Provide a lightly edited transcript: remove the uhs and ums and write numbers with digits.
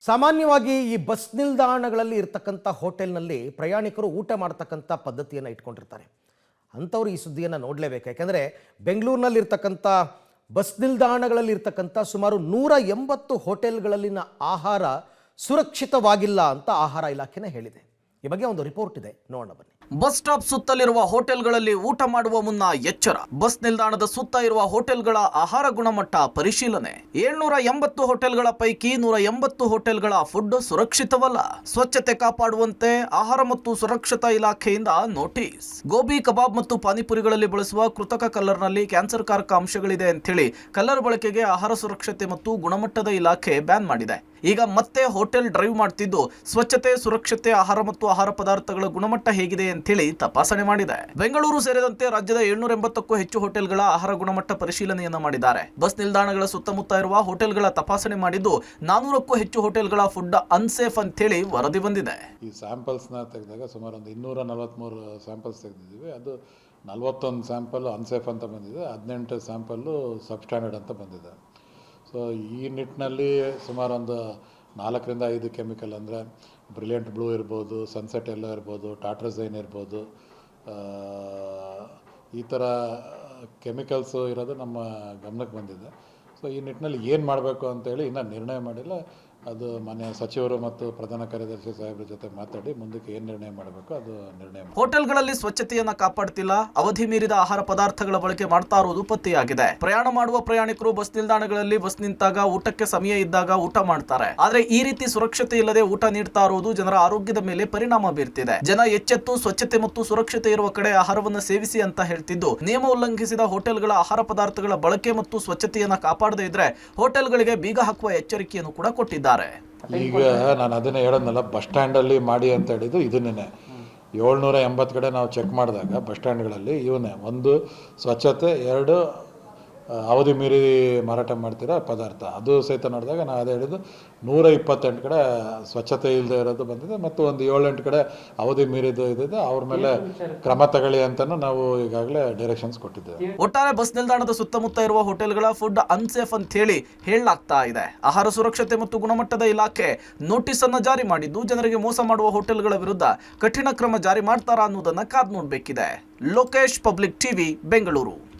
ಸಾಮಾನ್ಯವಾಗಿ ಈ ಬಸ್ ನಿಲ್ದಾಣಗಳಲ್ಲಿ ಇರತಕ್ಕಂಥ ಹೋಟೆಲ್ನಲ್ಲಿ ಪ್ರಯಾಣಿಕರು ಊಟ ಮಾಡ್ತಕ್ಕಂಥ ಪದ್ಧತಿಯನ್ನು ಇಟ್ಕೊಂಡಿರ್ತಾರೆ. ಅಂಥವ್ರು ಈ ಸುದ್ದಿಯನ್ನು ನೋಡಲೇಬೇಕು. ಯಾಕೆಂದರೆ ಬೆಂಗಳೂರಿನಲ್ಲಿರ್ತಕ್ಕಂಥ ಬಸ್ ನಿಲ್ದಾಣಗಳಲ್ಲಿ ಇರ್ತಕ್ಕಂಥ ಸುಮಾರು 180 ಹೋಟೆಲ್ಗಳಲ್ಲಿನ ಆಹಾರ ಸುರಕ್ಷಿತವಾಗಿಲ್ಲ ಅಂತ ಆಹಾರ ಇಲಾಖೆನೇ ಹೇಳಿದೆ. ಈ ಬಗ್ಗೆ ಒಂದು ರಿಪೋರ್ಟ್ ಇದೆ, ನೋಡೋಣ ಬನ್ನಿ. ಬಸ್ ಸ್ಟಾಪ್ ಸುತ್ತಲಿರುವ ಹೋಟೆಲ್ಗಳಲ್ಲಿ ಊಟ ಮಾಡುವ ಮುನ್ನ ಎಚ್ಚರ. ಬಸ್ ನಿಲ್ದಾಣದ ಸುತ್ತ ಇರುವ ಹೋಟೆಲ್ಗಳ ಆಹಾರ ಗುಣಮಟ್ಟ ಪರಿಶೀಲನೆ. 780 ಹೋಟೆಲ್ಗಳ ಪೈಕಿ 180 ಹೋಟೆಲ್ಗಳ ಫುಡ್ ಸುರಕ್ಷಿತವಲ್ಲ. ಸ್ವಚ್ಛತೆ ಕಾಪಾಡುವಂತೆ ಆಹಾರ ಮತ್ತು ಸುರಕ್ಷತಾ ಇಲಾಖೆಯಿಂದ ನೋಟಿಸ್. ಗೋಬಿ, ಕಬಾಬ್ ಮತ್ತು ಪಾನಿಪುರಿಗಳಲ್ಲಿ ಬಳಸುವ ಕೃತಕ ಕಲ್ಲರ್ನಲ್ಲಿ ಕ್ಯಾನ್ಸರ್ ಕಾರಕ ಅಂಶಗಳಿದೆ ಅಂತೇಳಿ ಕಲ್ಲರ್ ಬಳಕೆಗೆ ಆಹಾರ ಸುರಕ್ಷತೆ ಮತ್ತು ಗುಣಮಟ್ಟದ ಇಲಾಖೆ ಬ್ಯಾನ್ ಮಾಡಿದೆ. ಈಗ ಮತ್ತೆ ಹೋಟೆಲ್ ಡ್ರೈವ್ ಮಾಡ್ತಿದ್ದು ಸ್ವಚ್ಛತೆ, ಸುರಕ್ಷತೆ, ಆಹಾರ ಮತ್ತು ಆಹಾರ ಪದಾರ್ಥಗಳ ಗುಣಮಟ್ಟ ಹೇಗಿದೆ ಅಂತೇಳಿ ತಪಾಸಣೆ ಮಾಡಿದೆ. ಬೆಂಗಳೂರು ಸೇರಿದಂತೆ ರಾಜ್ಯದ 780ಕ್ಕೂ ಹೆಚ್ಚು ಹೋಟೆಲ್ಗಳ ಆಹಾರ ಗುಣಮಟ್ಟ ಪರಿಶೀಲನೆಯನ್ನ ಮಾಡಿದ್ದಾರೆ. ಬಸ್ ನಿಲ್ದಾಣಗಳ ಸುತ್ತಮುತ್ತ ಇರುವ ಹೋಟೆಲ್ಗಳ ತಪಾಸಣೆ ಮಾಡಿದ್ದು 400ಕ್ಕೂ ಹೆಚ್ಚು ಹೋಟೆಲ್ಗಳ ಫುಡ್ ಅನ್ಸೇಫ್ ಅಂತೇಳಿ ವರದಿ ಬಂದಿದೆ. ಈ ಸ್ಯಾಂಪಲ್ಸ್ನ ತೆಗೆದಾಗ ಸುಮಾರು ಒಂದು 243 ಸ್ಯಾಂಪಲ್ಸ್ ತೆಗೆದಿದ್ದೀವಿ. ಅದು 41 ಸ್ಯಾಂಪಲ್ ಅನ್ಸೇಫ್ ಅಂತ ಬಂದಿದೆ, 18 ಸ್ಯಾಂಪಲ್ಲು ಸಬ್ಸ್ಟ್ಯಾಂಡರ್ಡ್ ಅಂತ ಬಂದಿದೆ. ಸೊ ಈ ನಿಟ್ಟಿನಲ್ಲಿ ಸುಮಾರು ಒಂದು 4 ರಿಂದ 5 ಕೆಮಿಕಲ್ ಅಂದರೆ ಬ್ರಿಲಿಯಂಟ್ ಬ್ಲೂ ಇರ್ಬೋದು, ಸನ್ಸೆಟ್ ಎಲ್ಲೋ ಇರ್ಬೋದು, ಟಾಟ್ರಝೈನ್ ಇರ್ಬೋದು, ಈ ಥರ ಕೆಮಿಕಲ್ಸು ಇರೋದು ನಮ್ಮ ಗಮನಕ್ಕೆ ಬಂದಿದೆ. ಸೊ ಈ ನಿಟ್ಟಿನಲ್ಲಿ ಏನು ಮಾಡಬೇಕು ಅಂತೇಳಿ ಇನ್ನೂ ನಿರ್ಣಯ ಮಾಡಿಲ್ಲ. ಅದು ಮಾನ್ಯ ಸಚಿವರು ಮತ್ತು ಪ್ರಧಾನ ಕಾರ್ಯದರ್ಶಿ ಸಾಹೇಬ್ರ ಜೊತೆ ಮಾತಾಡಿ ಮುಂದಕ್ಕೆ ಏನು ನಿರ್ಣಯ ಮಾಡಬೇಕು ಅದು ನಿರ್ಣಯ. ಹೋಟೆಲ್ಗಳಲ್ಲಿ ಸ್ವಚ್ಛತೆಯನ್ನ ಕಾಪಾಡ್ತಿಲ್ಲ, ಅವಧಿ ಮೀರಿದ ಆಹಾರ ಪದಾರ್ಥಗಳ ಬಳಕೆ ಮಾಡ್ತಾ ಇರೋದು ಪತ್ತೆಯಾಗಿದೆ. ಪ್ರಯಾಣ ಮಾಡುವ ಪ್ರಯಾಣಿಕರು ಬಸ್ ನಿಲ್ದಾಣಗಳಲ್ಲಿ ಬಸ್ ನಿಂತಾಗ, ಊಟಕ್ಕೆ ಸಮಯ ಇದ್ದಾಗ ಊಟ ಮಾಡ್ತಾರೆ. ಆದ್ರೆ ಈ ರೀತಿ ಸುರಕ್ಷತೆ ಇಲ್ಲದೆ ಊಟ ನೀಡ್ತಾ ಇರೋದು ಜನರ ಆರೋಗ್ಯದ ಮೇಲೆ ಪರಿಣಾಮ ಬೀರ್ತಿದೆ. ಜನ ಎಚ್ಚೆತ್ತು ಸ್ವಚ್ಛತೆ ಮತ್ತು ಸುರಕ್ಷತೆ ಇರುವ ಕಡೆ ಆಹಾರವನ್ನು ಸೇವಿಸಿ ಅಂತ ಹೇಳ್ತಿದ್ದು, ನಿಯಮ ಉಲ್ಲಂಘಿಸಿದ ಹೋಟೆಲ್ಗಳ ಆಹಾರ ಪದಾರ್ಥಗಳ ಬಳಕೆ ಮತ್ತು ಸ್ವಚ್ಛತೆಯನ್ನ ಕಾಪಾಡದೇ ಇದ್ರೆ ಹೋಟೆಲ್ಗಳಿಗೆ ಬೀಗ ಹಾಕುವ ಎಚ್ಚರಿಕೆಯನ್ನು ಕೂಡ ಕೊಟ್ಟಿದ್ದಾರೆ. ಈಗ ನಾನು ಅದನ್ನೇ ಹೇಳೋದಲ್ಲ, ಬಸ್ ಸ್ಟ್ಯಾಂಡಲ್ಲಿ ಮಾಡಿ ಅಂತ ಹೇಳಿದ್ದು ಇದನ್ನೇ 780 ಕಡೆ ನಾವು ಚೆಕ್ ಮಾಡಿದಾಗ ಬಸ್ ಸ್ಟ್ಯಾಂಡ್ಗಳಲ್ಲಿ ಇವನ್ನೇ, ಒಂದು ಸ್ವಚ್ಛತೆ, 2 ಅವಧಿ ಮೀರಿ ಮಾರಾಟ ಮಾಡ್ತಿರೋ ಪದಾರ್ಥ, ಅದು ಸಹಿತ ನೋಡಿದಾಗ ನಾನು ಅದೇ ಹೇಳಿದ್ದು 128 ಕಡೆ ಸ್ವಚ್ಛತೆ ಇಲ್ಲದೆ ಇರೋದು ಬಂದಿದೆ, ಮತ್ತು ಒಂದು 7-8 ಕಡೆ ಅವಧಿ ಮೀರಿದ್ದು ಇದಿದೆ. ಅವ್ರ ಮೇಲೆ ಕ್ರಮ ತಗೊಳ್ಳಿ ಅಂತಲೂ ನಾವು ಈಗಾಗಲೇ ಡೈರೆಕ್ಷನ್ಸ್ ಕೊಟ್ಟಿದ್ದೇವೆ. ಒಟ್ಟಾರೆ ಬಸ್ ನಿಲ್ದಾಣದ ಸುತ್ತಮುತ್ತ ಇರುವ ಹೋಟೆಲ್ಗಳ ಫುಡ್ ಅನ್ಸೇಫ್ ಅಂತ ಹೇಳಿ ಹೇಳಲಾಗ್ತಾ ಇದೆ. ಆಹಾರ ಸುರಕ್ಷತೆ ಮತ್ತು ಗುಣಮಟ್ಟದ ಇಲಾಖೆ ನೋಟಿಸ್ ಅನ್ನು ಜಾರಿ ಮಾಡಿದ್ದು, ಜನರಿಗೆ ಮೋಸ ಮಾಡುವ ಹೋಟೆಲ್ಗಳ ವಿರುದ್ಧ ಕಠಿಣ ಕ್ರಮ ಜಾರಿ ಮಾಡ್ತಾರಾ ಅನ್ನೋದನ್ನ ಕಾದು ನೋಡಬೇಕಿದೆ. Lokesh, public TV, Bengaluru.